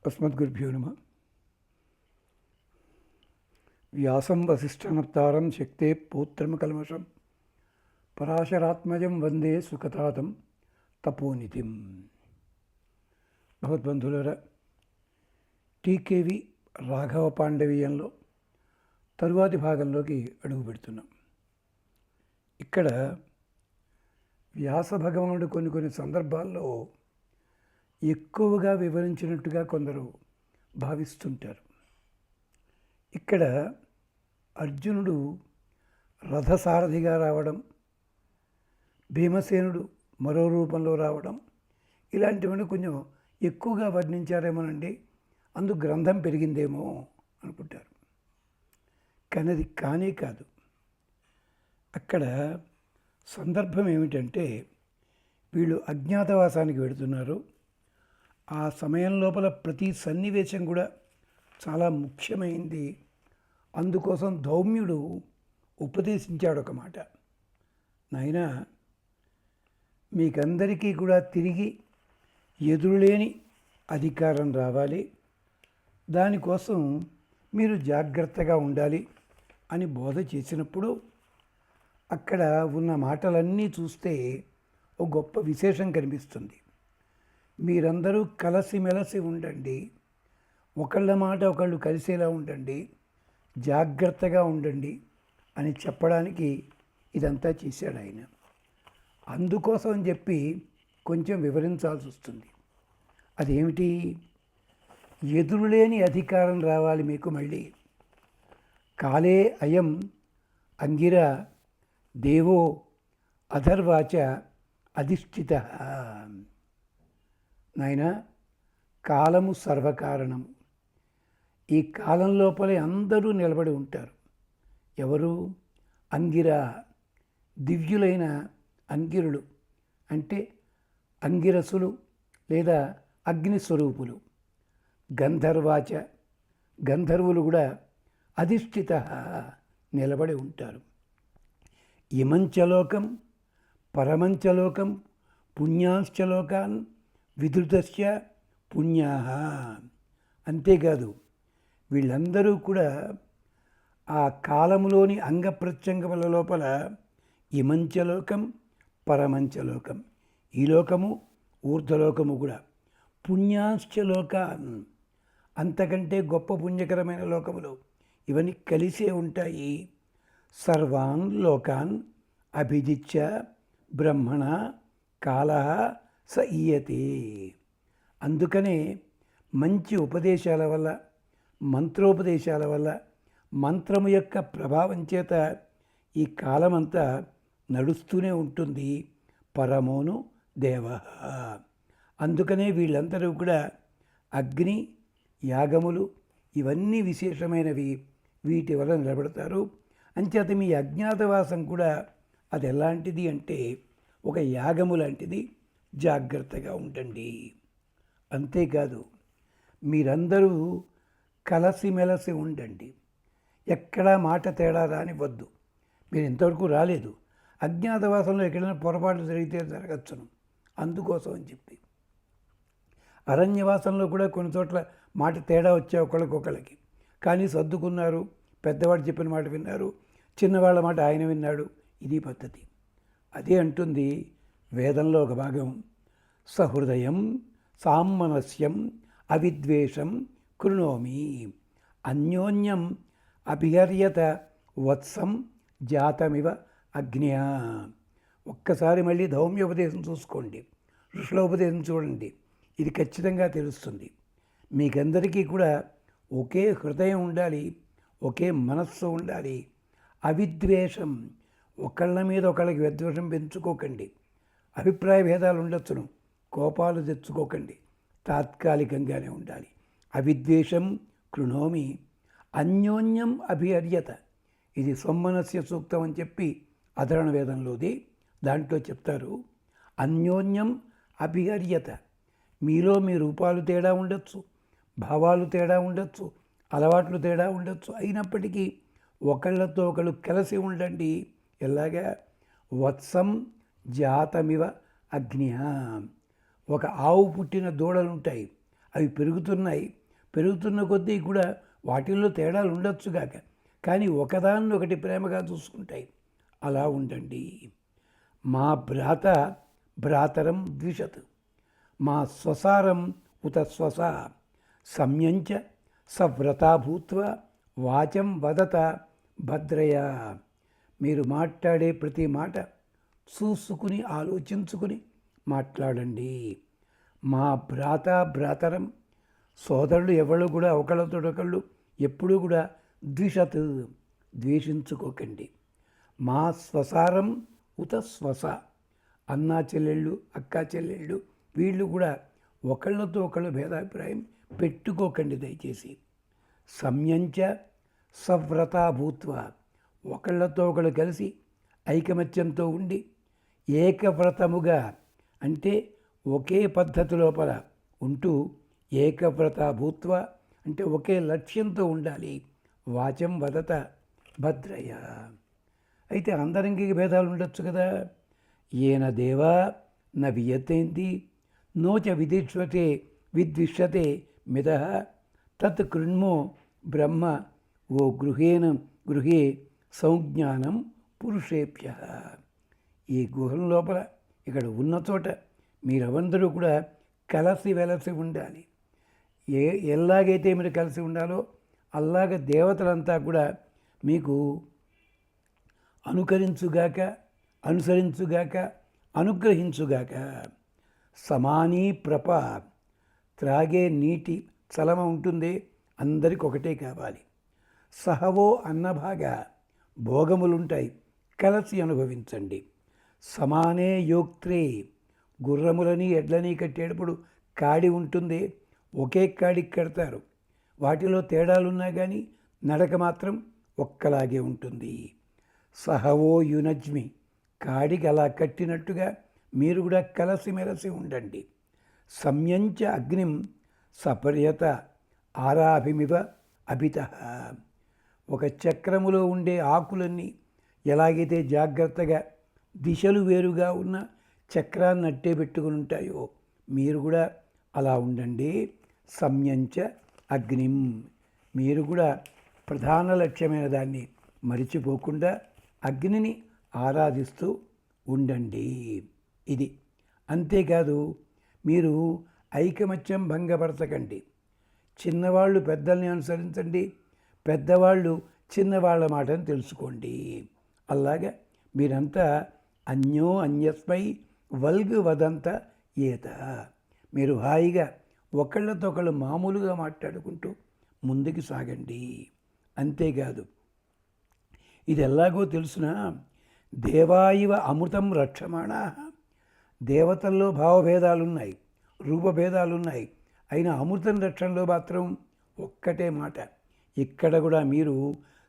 अस्मद्गुरुभ्यो नमः। व्यासं वसिष्ठनप्तारं शक्ते पौत्रमकल्मषं పరాశరాత్మజం వందే సుఖతాతం తపోనిధిం. భగవద్బంధువులారా, టీకేవి రాఘవ పాండవీయంలో తరువాతి భాగంలోకి అడుగు పెడుతున్నాం. ఇక్కడ వ్యాస భగవానుడు కొన్ని సందర్భాల్లో ఎక్కువగా వివరించినట్టుగా కొందరు భావిస్తుంటారు. ఇక్కడ అర్జునుడు రథసారథిగా రావడం, భీమసేనుడు మరో రూపంలో రావడం, ఇలాంటివన్నీ కొంచెం ఎక్కువగా వర్ణించారేమోనండి, అందుకు గ్రంథం పెరిగిందేమో అనుకుంటారు. కానీ అది కానే కాదు. అక్కడ సందర్భం ఏమిటంటే, వీళ్ళు అజ్ఞాతవాసానికి వెళుతున్నారు. ఆ సమయం లోపల ప్రతి సన్నివేశం కూడా చాలా ముఖ్యమైంది. అందుకోసం ధౌమ్యుడు ఉపదేశించాడు ఒక మాట. నాయనా, మీకందరికీ కూడా తిరిగి ఎదురులేని అధికారం రావాలి, దానికోసం మీరు జాగ్రత్తగా ఉండాలి అని బోధ చేసినప్పుడు అక్కడ ఉన్న మాటలన్నీ చూస్తే ఒక గొప్ప విశేషం కనిపిస్తుంది. మీరందరూ కలిసిమెలిసి ఉండండి, ఒకళ్ళ మాట ఒకళ్ళు కలిసేలా ఉండండి, జాగ్రత్తగా ఉండండి అని చెప్పడానికి ఇదంతా చేశాడు ఆయన. అందుకోసం చెప్పి కొంచెం వివరించాల్సి వస్తుంది. అదేమిటి? ఎదురులేని అధికారం రావాలి మీకు. మళ్ళీ కాలే అయం అంగిర దేవో అధర్వాచ అధిష్ఠిత. నాయన, కాలము సర్వకారణము. ఈ కాలం లోపలే అందరూ నిలబడి ఉంటారు. ఎవరు? అంగిర, దివ్యులైన అంగిరులు అంటే అంగిరసులు లేదా అగ్నిస్వరూపులు. గంధర్వాచ, గంధర్వులు కూడా అధిష్ఠిత, నిలబడి ఉంటారు. ఇమంచలోకం పరమంచలోకం పుణ్యాంశ్చలోకాన్ విధృతస్య పుణ్యా. అంతేకాదు, వీళ్ళందరూ కూడా ఆ కాలములోని అంగప్రత్యంగముల లోపల ఇమంచలోకం పరమంచలోకం, ఈ లోకము ఊర్ధ్వలోకము కూడా, పుణ్యాంశ్చలోకాన్, అంతకంటే గొప్ప పుణ్యకరమైన లోకములు ఇవన్నీ కలిసే ఉంటాయి. సర్వాన్ లోకాన్ అభిజిత్య బ్రహ్మణ కాల స ఈయతే. అందుకనే మంచి ఉపదేశాల వల్ల, మంత్రోపదేశాల వల్ల, మంత్రము యొక్క ప్రభావం చేత ఈ కాలమంతా నడుస్తూనే ఉంటుంది. పరమోను దేవ. అందుకనే వీళ్ళందరూ కూడా అగ్ని యాగములు ఇవన్నీ విశేషమైనవి, వీటి వల్ల నిలబడతారు. అంచేత మీ అజ్ఞాతవాసం కూడా అది ఎలాంటిది అంటే ఒక యాగము లాంటిది. జాగ్రత్తగా ఉండండి. అంతేకాదు, మీరందరూ కలిసిమెలిసి ఉండండి. ఎక్కడా మాట తేడా రానివ్వద్దు. మీరు ఇంతవరకు రాలేదు. అజ్ఞాతవాసంలో ఎక్కడైనా పొరపాట్లు జరిగితే జరగచ్చును. అందుకోసం అని చెప్పి అరణ్యవాసంలో కూడా కొన్ని చోట్ల మాట తేడా వచ్చే ఒకళ్ళకొకళ్ళకి, కానీ సర్దుకున్నారు. పెద్దవాడు చెప్పిన మాట విన్నారు, చిన్నవాళ్ళ మాట ఆయన విన్నాడు. ఇది పద్ధతి. అదే అంటుంది వేదంలో ఒక భాగం, సహృదయం సామనస్యం అవిద్వేషం కృణోమి అన్యోన్యం అభిహర్యత వత్సం జాతమివ అగ్న్యా. ఒక్కసారి మళ్ళీ ధౌమ్యోపదేశం చూసుకోండి, ఋషులోపదేశం చూడండి, ఇది ఖచ్చితంగా తెలుస్తుంది. మీకందరికీ కూడా ఒకే హృదయం ఉండాలి, ఒకే మనస్సు ఉండాలి. అవిద్వేషం, ఒకళ్ళ మీద ఒకళ్ళకి విద్వేషం పెంచుకోకండి. అభిప్రాయ భేదాలు ఉండొచ్చును, కోపాలు తెచ్చుకోకండి. తాత్కాలికంగానే ఉండాలి. అవిద్వేషం కృణోమి అన్యోన్యం అభిహర్యత. ఇది సోమనస్య సూక్తం అని చెప్పి అధర్వణ వేదంలోది. దాంట్లో చెప్తారు, అన్యోన్యం అభిహర్యత. మీలో మీ రూపాలు తేడా ఉండొచ్చు, భావాలు తేడా ఉండొచ్చు, అలవాట్లు తేడా ఉండొచ్చు. అయినప్పటికీ ఒకళ్ళతో ఒకళ్ళు కలిసి ఉండండి. ఎలాగా? వత్సం జాతమివ అగ్నియ. ఒక ఆవు పుట్టిన దూడలుంటాయి, అవి పెరుగుతున్నాయి. పెరుగుతున్న కొద్దీ కూడా వాటిల్లో తేడాలు ఉండొచ్చుగాక, కానీ ఒకదాన్నొకటి ప్రేమగా చూసుకుంటాయి. అలా ఉండండి. మా భ్రాత భ్రాతరం ద్విషత్, మా స్వసారం ఉత స్వస, సంయంచ సవ్రతా భూత్వా వాచం వదత భద్రయ. మీరు మాట్లాడే ప్రతి మాట చూసుకుని ఆలోచించుకుని మాట్లాడండి. మా భ్రాత భ్రాతరం, సోదరులు ఎవరు కూడా ఒకళ్ళతోడొకళ్ళు ఎప్పుడూ కూడా ద్విషత్, ద్వేషించుకోకండి. మా స్వసారం ఉత స్వస, అన్నా చెల్లెళ్ళు అక్కా చెల్లెళ్ళు వీళ్ళు కూడా ఒకళ్ళతో ఒకళ్ళు భేదాభిప్రాయం పెట్టుకోకండి దయచేసి. సంయంచ సవ్రతా భూత్వ, ఒకళ్ళతో ఒకళ్ళు కలిసి ఐకమత్యంతో ఉండి ఏకవ్రతముగా, అంటే ఒకే పద్ధతి లోపల ఉంటూ ఏకవ్రత భూత్వ అంటే ఒకే లక్ష్యంతో ఉండాలి. వాచం వదత భద్రయ. అయితే అందరికి భేదాలు ఉండొచ్చు కదా. ఏన దేవా న వియతేంది నోచ విదిష్వతే విద్విష్యతే మిదః తత్ కృణ్మో బ్రహ్మ ఓ గృహే సంజ్ఞానం పురుషేభ్య. ఈ గుహం లోపల ఇక్కడ ఉన్న చోట మీరందరూ కూడా కలిసి వెలసి ఉండాలి. ఎలాగైతే మీరు కలిసి ఉండాలో అలాగ దేవతలంతా కూడా మీకు అనుకరించుగాక, అనుసరించుగాక, అనుగ్రహించుగాక. సమానీ ప్రప, త్రాగే నీటి చలమ ఉంటుంది, అందరికి ఒకటే కావాలి. సహవో అన్నభాగా, భోగములుంటాయి, కలిసి అనుభవించండి. సమానే యోక్త్రే, గుర్రములని ఎడ్లని కట్టేటప్పుడు కాడి ఉంటుంది, ఒకే కాడికి కడతారు. వాటిలో తేడాలున్నా కానీ నడక మాత్రం ఒక్కలాగే ఉంటుంది. సహవో యునజ్మి, కాడికి అలా కట్టినట్టుగా మీరు కూడా కలిసిమెలిసి ఉండండి. సంయంచ అగ్నిం సపర్యత ఆరాభిమివ అభిత. ఒక చక్రములో ఉండే ఆకులన్నీ ఎలాగైతే జాగ్రత్తగా దిశలు వేరుగా ఉన్న చక్రాన్ని అట్టే పెట్టుకుని ఉంటాయో మీరు కూడా అలా ఉండండి. సంయంచ అగ్నిం, మీరు కూడా ప్రధాన లక్ష్యమైన దాన్ని మరిచిపోకుండా అగ్నిని ఆరాధిస్తూ ఉండండి. ఇది అంతేకాదు, మీరు ఐకమత్యం భంగపరచకండి. చిన్నవాళ్ళు పెద్దల్ని అనుసరించండి, పెద్దవాళ్ళు చిన్నవాళ్ళ మాటను తెలుసుకోండి. అలాగా మీరంతా అన్యో అన్యస్మై వల్గు వదంత ఏత, మీరు హాయిగా ఒకళ్ళతో ఒకళ్ళు మామూలుగా మాట్లాడుకుంటూ ముందుకు సాగండి. అంతేకాదు, ఇది ఎలాగో తెలుసునా, దేవాయివ అమృతం రక్షమాణ. దేవతల్లో భావభేదాలున్నాయి, రూపభేదాలున్నాయి, అయినా అమృతం రక్షణలో మాత్రం ఒక్కటే మాట. ఇక్కడ కూడా మీరు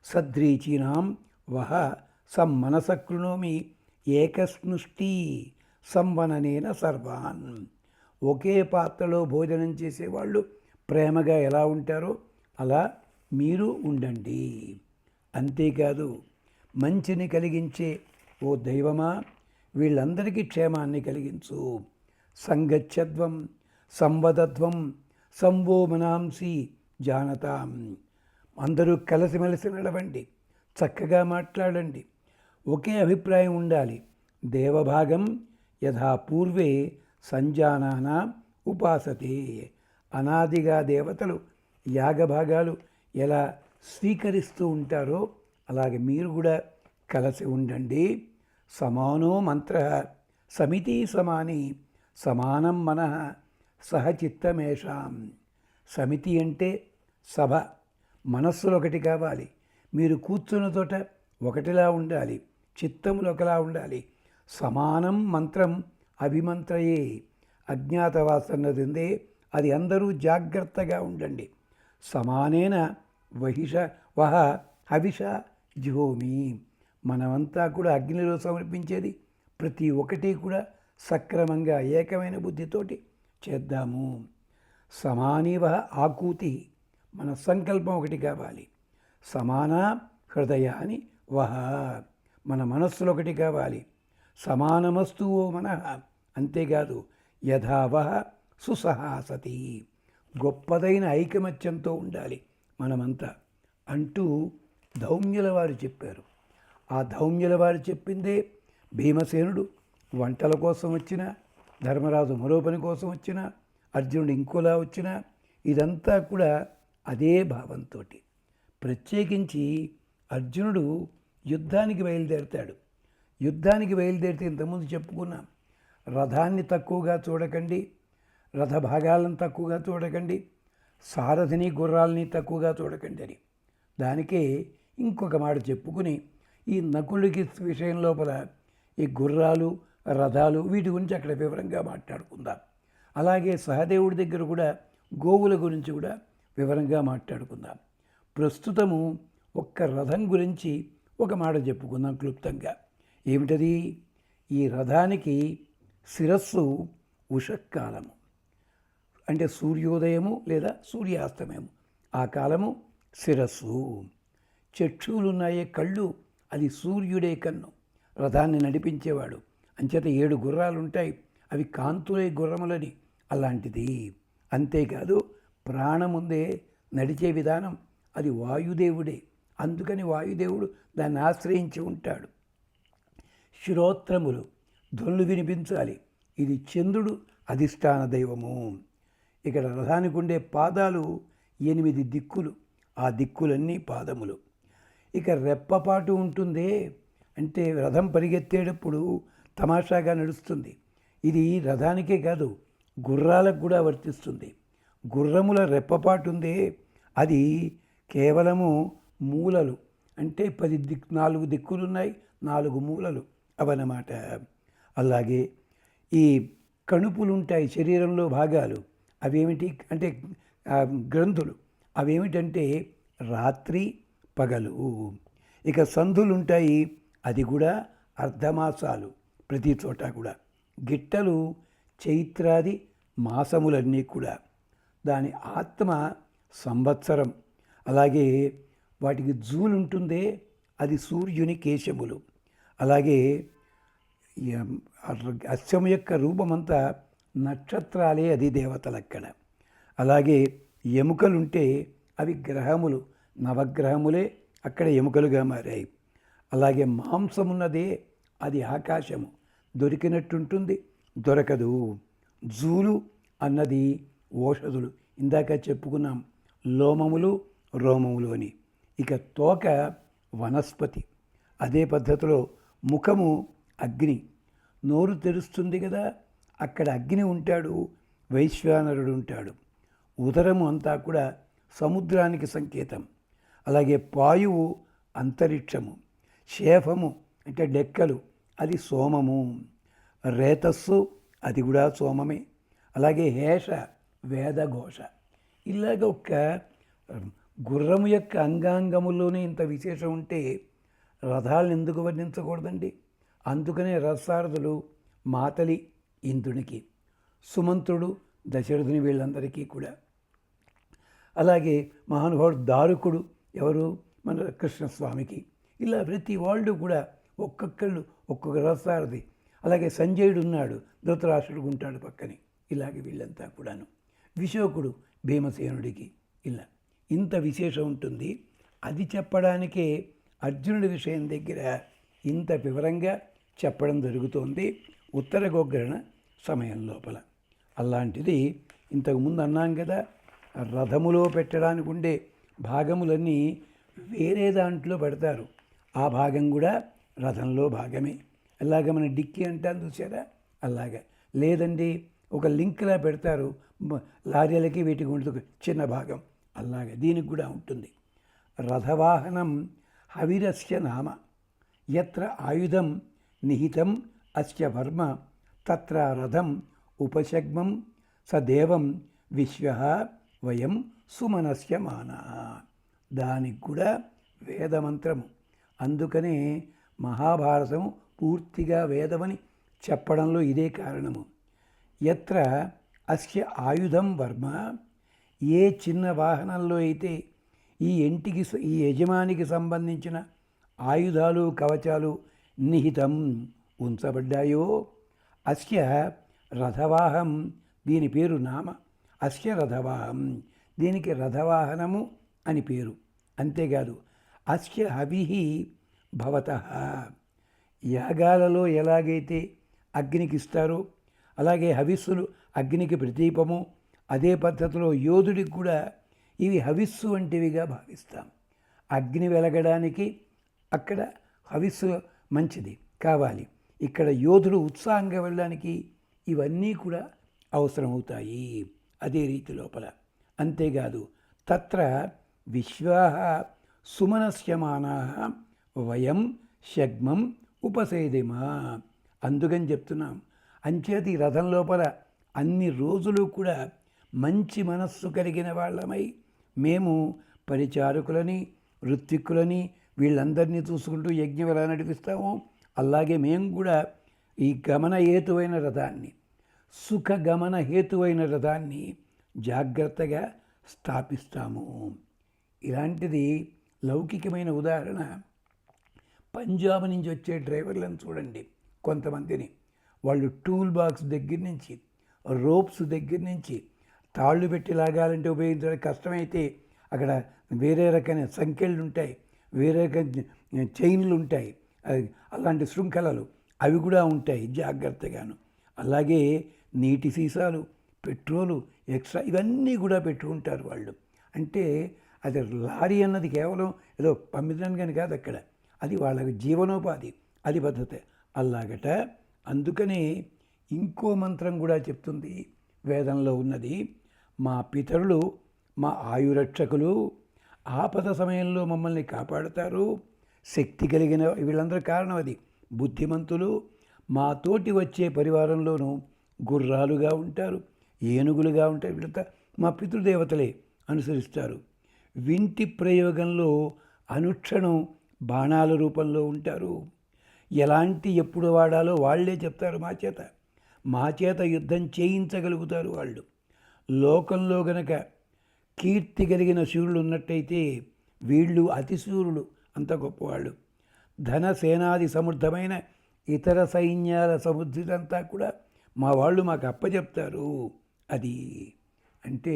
సద్రీచీనాం వహ సమ్మనస కృణోమి ఏకస్నుష్టి సంవననేన సర్వాన్. ఒకే పాత్రలో భోజనం చేసేవాళ్ళు ప్రేమగా ఎలా ఉంటారో అలా మీరు ఉండండి. అంతేకాదు, మంచిని కలిగించే ఓ దైవమా, వీళ్ళందరికీ క్షేమాన్ని కలిగించు. సంగచ్చధ్వం సంవదధ్వం సంవో మనాంసి జానతాం. అందరూ కలిసిమెలిసి నడవండి, చక్కగా మాట్లాడండి, ఒకే అభిప్రాయం ఉండాలి. దేవభాగం యథా పూర్వే సంజానాన ఉపాసతే. అనాదిగా దేవతలు యాగభాగాలు ఎలా స్వీకరిస్తూ ఉంటారో అలాగే మీరు కూడా కలిసి ఉండండి. సమానో మంత్ర సమితి సమాని సమానం మనః సహచిత్తమేషాం. సమితి అంటే సభ, మనస్సులు ఒకటి కావాలి. మీరు కూర్చున్న చోట ఒకటిలా ఉండాలి, చిత్తములు ఒకలా ఉండాలి. సమానం మంత్రం అభిమంత్రయే. అజ్ఞాతవాసన్నది అది అందరూ జాగ్రత్తగా ఉండండి. సమానేన వహ హవిష జ్యోమి. మనమంతా కూడా అగ్నిలో సమర్పించేది ప్రతి ఒక్కటి కూడా సక్రమంగా ఏకమైన బుద్ధితోటి చేద్దాము. సమానీవ ఆకూతి, మన సంకల్పం ఒకటి కావాలి. సమాన హృదయాన్ని వహ, మన మనస్సులు ఒకటి కావాలి. సమానమస్తు ఓ మనః. అంతేకాదు, యథావహ సుసహాసతి, గొప్పదైన ఐకమత్యంతో ఉండాలి మనమంతా అంటూ ధౌమ్యుల వారు చెప్పారు. ఆ ధౌమ్యుల వారు చెప్పిందే భీమసేనుడు వంటల కోసం వచ్చిన, ధర్మరాజు మరో పని కోసం వచ్చిన, అర్జునుడు ఇంకోలా వచ్చిన, ఇదంతా కూడా అదే భావంతో. ప్రత్యేకించి అర్జునుడు యుద్ధానికి బయలుదేరుతాడు. యుద్ధానికి బయలుదేరితే ఇంతకుముందు చెప్పుకున్నాం, రథాన్ని తక్కువగా చూడకండి, రథ భాగాలను తక్కువగా చూడకండి, సారథిని గుర్రాలని తక్కువగా చూడకండి అని. దానికే ఇంకొక మాట చెప్పుకుని ఈ నకులుకి విషయం లోపల ఈ గుర్రాలు రథాలు వీటి గురించి అక్కడ వివరంగా మాట్లాడుకుందాం. అలాగే సహదేవుడి దగ్గర కూడా గోవుల గురించి కూడా వివరంగా మాట్లాడుకుందాం. ప్రస్తుతము ఒక్క రథం గురించి ఒక మాట చెప్పుకుందాం క్లుప్తంగా. ఏమిటది? ఈ రథానికి శిరస్సు ఉషకాలము, అంటే సూర్యోదయము లేదా సూర్యాస్తమయము, ఆ కాలము శిరస్సు. చక్షులున్నాయే కళ్ళు, అది సూర్యుడే కన్ను, రథాన్ని నడిపించేవాడు. అంచేత 7 గుర్రాలు ఉంటాయి, అవి కాంతులే గుర్రములని, అలాంటిది. అంతేకాదు ప్రాణముందే నడిచే విధానం అది వాయుదేవుడే, అందుకని వాయుదేవుడు దాన్ని ఆశ్రయించి ఉంటాడు. శ్రోత్రములు, ధ్వనులు వినిపించాలి, ఇది చంద్రుడు అధిష్టాన దైవము. ఇక్కడ రథానికి ఉండే పాదాలు 8 దిక్కులు, ఆ దిక్కులన్నీ పాదములు. ఇక రెప్పపాటు ఉంటుందే, అంటే రథం పరిగెత్తేటప్పుడు తమాషాగా నడుస్తుంది. ఇది రథానికే కాదు గుర్రాలకు కూడా వర్తిస్తుంది. గుర్రముల రెప్పపాటు ఉందే, అది కేవలము మూలలు, అంటే 4 దిక్కులున్నాయి, 4 మూలలు అవన్నమాట. అలాగే ఈ కణుపులుంటాయి శరీరంలో భాగాలు, అవేమిటి అంటే గ్రంథులు, అవేమిటంటే రాత్రి పగలు. ఇక సంధులుంటాయి, అది కూడా అర్ధమాసాలు ప్రతి చోట కూడా. గిట్టలు చైత్రాది మాసములన్నీ కూడా. దాని ఆత్మ సంవత్సరం. అలాగే వాటికి జూలుంటుందే, అది సూర్యుని కేశములు. అలాగే అశ్వము యొక్క రూపమంతా నక్షత్రాలే, అది దేవతలక్కడ. అలాగే ఎముకలుంటే అవి గ్రహములు, నవగ్రహములే అక్కడ ఎముకలుగా మారాయి. అలాగే మాంసమున్నదే, అది ఆకాశము, దొరికినట్టుంటుంది, దొరకదు. జూలు అన్నది ఓషధులు, ఇందాక చెప్పుకున్నాం, లోమములు రోమములు అని. ఇక తోక వనస్పతి, అదే పద్ధతిలో ముఖము అగ్ని, నోరు తెరుస్తుంది కదా, అక్కడ అగ్ని ఉంటాడు, వైశ్వానరుడు ఉంటాడు. ఉదరము అంతా కూడా సముద్రానికి సంకేతం. అలాగే పాయువు అంతరిక్షము, శేఫము అంటే డెక్కలు, అది సోమము, రేతస్సు అది కూడా సోమమే. అలాగే హేష వేదఘోష. ఇలాగ ఒక గుర్రము యొక్క అంగాంగముల్లోనే ఇంత విశేషం ఉంటే రథాలను ఎందుకు వర్ణించకూడదండి? అందుకనే రథసారథులు మాతలి ఇంద్రునికి, సుమంత్రుడు దశరథుని, వీళ్ళందరికీ కూడా. అలాగే మహానుభావుడు దారుకుడు, ఎవరు? మన కృష్ణస్వామికి. ఇలా ప్రతి వాళ్ళు కూడా ఒక్కొక్కళ్ళు ఒక్కొక్క రథసారథి. అలాగే సంజయుడు ఉన్నాడు, ధృతరాష్ట్రుడు ఉంటాడు పక్కనే. ఇలాగే వీళ్ళంతా కూడాను. విశోకుడు భీమసేనుడికి. ఇలా ఇంత విశేషం ఉంటుంది. అది చెప్పడానికే అర్జునుడి విషయం దగ్గర ఇంత వివరంగా చెప్పడం జరుగుతోంది ఉత్తర గోగ్రహణ సమయం లోపల. అలాంటిది ఇంతకుముందు అన్నాం కదా, రథములో పెట్టడానికి ఉండే భాగములన్నీ వేరే దాంట్లో పెడతారు, ఆ భాగం కూడా రథంలో భాగమే. అలాగ మన డిక్కీ అంటాను చూసారా, అలాగా. లేదండి ఒక లింక్లా పెడతారు, లారీలకి వీటికి ఉంటుంది చిన్న భాగం, అలాగే దీనికి కూడా ఉంటుంది. రథవాహనం హవిరస్య నామ, యత్ర ఆయుధం నిహితం అస్య వర్మ, తత్ర రథం ఉపశగ్మం సదేవం విశ్వ వయం సుమనస్యమాన. దానికి కూడా వేదమంత్రము. అందుకనే మహాభారతం పూర్తిగా వేదమని చెప్పడంలో ఇదే కారణము. యత్ర అస్య ఆయుధం వర్మ, ఏ చిన్న వాహనంలో అయితే ఈ యజమానికి సంబంధించిన ఆయుధాలు కవచాలు నిహితం ఉంచబడ్డాయో, అస్య రథవాహం, దీని పేరు నామ, అస్య రథవాహం, దీనికి రథవాహనము అని పేరు. అంతేకాదు అస్య హవిహి భవతః, యాగాలలో ఎలాగైతే అగ్నికి ఇస్తారో అలాగే హవిస్సులు అగ్నికి ప్రతీపము, అదే పద్ధతిలో యోధుడికి కూడా ఇవి హవిస్సు వంటివిగా భావిస్తాం. అగ్ని వెలగడానికి అక్కడ హవిస్సు మంచిది కావాలి, ఇక్కడ యోధుడు ఉత్సాహంగా వెళ్ళడానికి ఇవన్నీ కూడా అవసరమవుతాయి అదే రీతి లోపల. అంతేకాదు తత్ర విశ్వాహ సుమనస్యమానా వయం శగ్మం ఉపసేదిమా, అందుకని చెప్తున్నాం. అంచేది రథం లోపల అన్ని రోజులు కూడా మంచి మనస్సు కలిగిన వాళ్ళమై మేము పరిచారకులని ఋత్విక్కులని వీళ్ళందరినీ చూసుకుంటూ యజ్ఞం ఎలా నడిపిస్తామో అలాగే మేము కూడా ఈ గమన హేతువైన రథాన్ని, సుఖ గమన హేతువైన రథాన్ని జాగ్రత్తగా స్థాపిస్తాము. ఇలాంటిది లౌకికమైన ఉదాహరణ పంజాబ్ నుంచి వచ్చే డ్రైవర్లను చూడండి. కొంతమందిని వాళ్ళు టూల్ బాక్స్ దగ్గర నుంచి రోప్స్ దగ్గర నుంచి తాళ్ళు పెట్టి లాగాలంటే ఉపయోగించడం కష్టమైతే అక్కడ వేరే రకమైన సంఖ్యలు ఉంటాయి, వేరే రకమైన చైన్లు ఉంటాయి, అలాంటి శృంఖలలు అవి కూడా ఉంటాయి జాగ్రత్తగాను. అలాగే నీటి సీసాలు, పెట్రోలు, ఎక్స్ట్రా ఇవన్నీ కూడా పెట్టుకుంటారు వాళ్ళు. అంటే అది లారీ అన్నది కేవలం ఏదో పంపించడానికి కాదు, అక్కడ అది వాళ్ళకి జీవనోపాధి, అది పద్ధతి అలాగట. అందుకనే ఇంకో మంత్రం కూడా చెప్తుంది వేదంలో ఉన్నది, మా పితరులు మా ఆయురక్షకులు, ఆపద సమయంలో మమ్మల్ని కాపాడుతారు, శక్తి కలిగిన వీళ్ళందరూ కారణం అది, బుద్ధిమంతులు, మా తోటి వచ్చే పరివారంలోనూ గుర్రాలుగా ఉంటారు, ఏనుగులుగా ఉంటారు, వీళ్ళంతా మా పితృదేవతలే అనుసరిస్తారు. వింటి ప్రయోగంలో అనుక్షణం బాణాల రూపంలో ఉంటారు, ఎలాంటి ఎప్పుడు వాడాలో వాళ్ళే చెప్తారు మా చేత యుద్ధం చేయించగలుగుతారు వాళ్ళు. లోకంలో గనక కీర్తి కలిగిన శూరులు ఉన్నట్టయితే వీళ్ళు అతిశూరులు, అంత గొప్పవాళ్ళు. ధన సేనాది సమృద్ధమైన ఇతర సైన్యాల సముద్రితంతా కూడా మా వాళ్ళు మాకు అప్పచెప్తారు. అది అంటే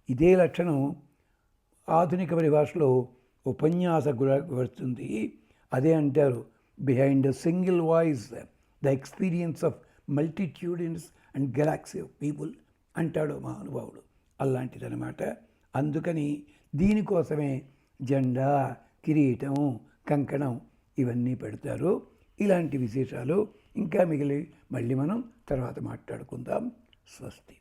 ఇదే లక్షణం ఆధునిక పరిభాషలో ఉపన్యాస కూడా వస్తుంది. అదే అంటారు, behind the single voice the experience of multitudes and galaxy of people అంటాడు మహానుభావుడు. అలాంటిదనమాట. అందుకని దీనికోసమే జెండా, కిరీటం, కంకణం ఇవన్నీ పెడతారు. ఇలాంటి విశేషాలు ఇంకా మిగిలి మళ్ళీ మనం తర్వాత మాట్లాడుకుందాం. స్వస్తి.